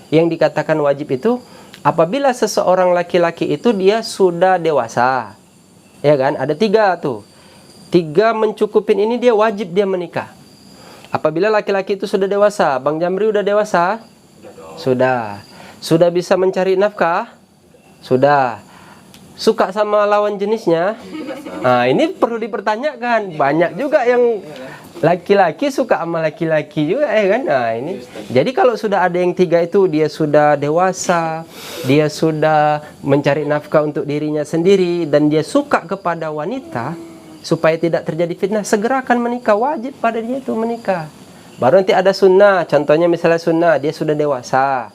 Yang dikatakan wajib itu apabila seseorang laki-laki itu dia sudah dewasa. Ya kan? Ada 3 tuh. 3 mencukupin ini dia wajib dia menikah. Apabila laki-laki itu sudah dewasa, Bang Jamri udah dewasa? Sudah. Sudah bisa mencari nafkah? Sudah. Suka sama lawan jenisnya? Nah, ini perlu dipertanyakan. Banyak juga yang laki-laki suka sama laki-laki juga, ya kan? Nah, ini. Jadi kalau sudah ada yang 3 itu, dia sudah dewasa, dia sudah mencari nafkah untuk dirinya sendiri, dan dia suka kepada wanita, supaya tidak terjadi fitnah, segerakan menikah. Wajib pada dia itu menikah. Baru nanti ada sunnah. Contohnya misalnya sunnah, dia sudah dewasa,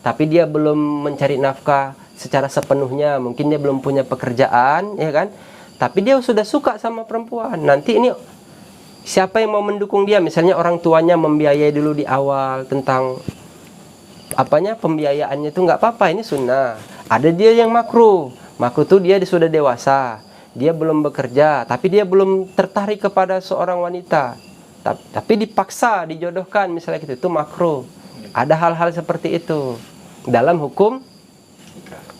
tapi dia belum mencari nafkah secara sepenuhnya. Mungkin dia belum punya pekerjaan, ya kan? Tapi dia sudah suka sama perempuan. Nanti ini siapa yang mau mendukung dia? Misalnya orang tuanya membiayai dulu di awal tentang apanya, pembiayaannya itu nggak apa-apa, ini sunnah. Ada dia yang makruh. Makruh tuh dia sudah dewasa, dia belum bekerja, tapi dia belum tertarik kepada seorang wanita, tapi dipaksa dijodohkan misalnya gitu, itu makruh. Ada hal-hal seperti itu dalam hukum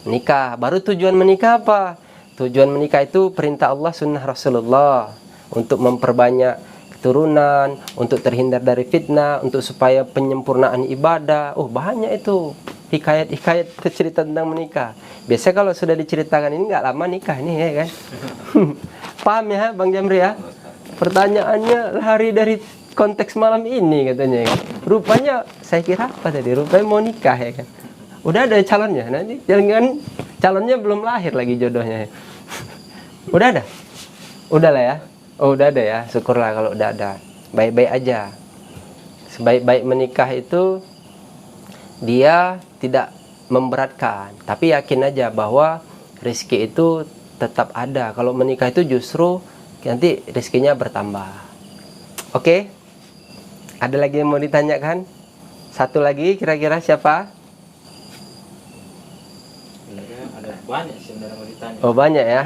nikah. Baru tujuan menikah apa? Tujuan menikah itu perintah Allah, sunnah Rasulullah, untuk memperbanyak keturunan, untuk terhindar dari fitnah, untuk supaya penyempurnaan ibadah. Oh, banyak itu hikayat-hikayat cerita tentang menikah. Biasanya kalau sudah diceritakan ini nggak lama nikah nih, ya kan? Paham ya Bang Jamri ya? Pertanyaannya lari dari konteks malam ini katanya, ya kan? Rupanya saya kira apa tadi? Rupanya mau nikah, ya kan? Udah ada calonnya, nanti jangan calonnya belum lahir lagi jodohnya. Udah ada? Udah lah ya? Oh, udah ada ya, syukurlah kalau udah ada. Baik-baik aja. Sebaik-baik menikah itu dia tidak memberatkan, tapi yakin aja bahwa rezeki itu tetap ada. Kalau menikah itu justru nanti rezekinya bertambah. Oke? Ada lagi yang mau ditanyakan? Satu lagi kira-kira siapa? Ada banyak sebenarnya mau ditanya. Oh, banyak ya.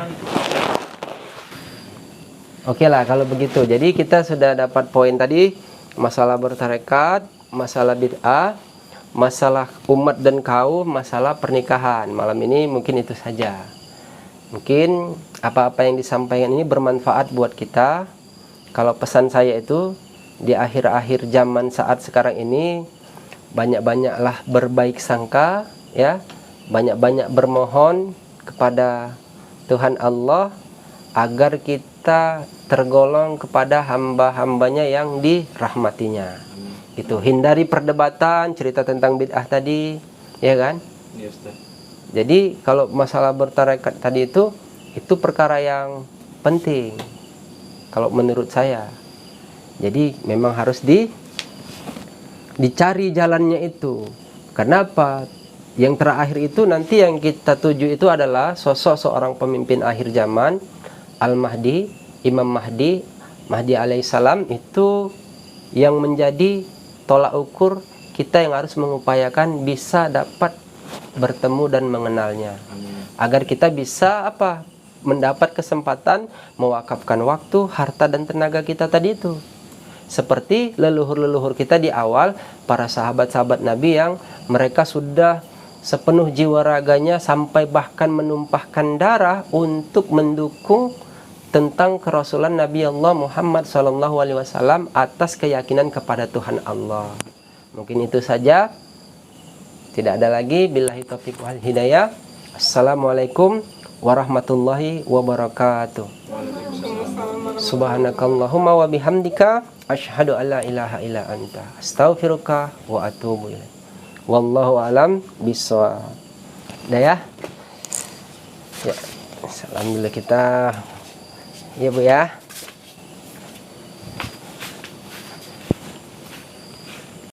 Oke lah kalau begitu. Jadi kita sudah dapat poin tadi, masalah bertarekat, masalah bid'ah, masalah umat dan kaum, masalah pernikahan. Malam ini mungkin itu saja. Mungkin apa-apa yang disampaikan ini bermanfaat buat kita. Kalau pesan saya itu di akhir-akhir zaman saat sekarang ini, banyak-banyaklah berbaik sangka, ya. Banyak-banyak bermohon kepada Tuhan Allah agar kita tergolong kepada hamba-hambanya yang dirahmatinya. Itu hindari perdebatan, cerita tentang bid'ah tadi, ya kan? Iya, Ustaz. Jadi kalau masalah bertarekat tadi itu perkara yang penting kalau menurut saya. Jadi memang harus dicari jalannya itu. Kenapa? Yang terakhir itu nanti yang kita tuju itu adalah sosok seorang pemimpin akhir zaman, Al-Mahdi, Imam Mahdi, Mahdi alaihissalam, itu yang menjadi tolak ukur kita yang harus mengupayakan bisa dapat bertemu dan mengenalnya. Agar kita bisa mendapat kesempatan mewakafkan waktu, harta dan tenaga kita tadi itu. Seperti leluhur-leluhur kita di awal, para sahabat-sahabat Nabi yang mereka sudah sepenuh jiwa raganya sampai bahkan menumpahkan darah untuk mendukung tentang kerasulan Nabi Allah Muhammad SAW atas keyakinan kepada Tuhan Allah. Mungkin itu saja. Tidak ada lagi. Billahi taufiq wal hidayah. Assalamualaikum warahmatullahi wabarakatuh. Subhanakallahumma wa bihamdika asyhadu an la ilaha illa anta astaghfiruka wa atubu ilaik. Wallahu alam bisawab. Udah ya? Ya. Alhamdulillah kita. Ya Bu ya.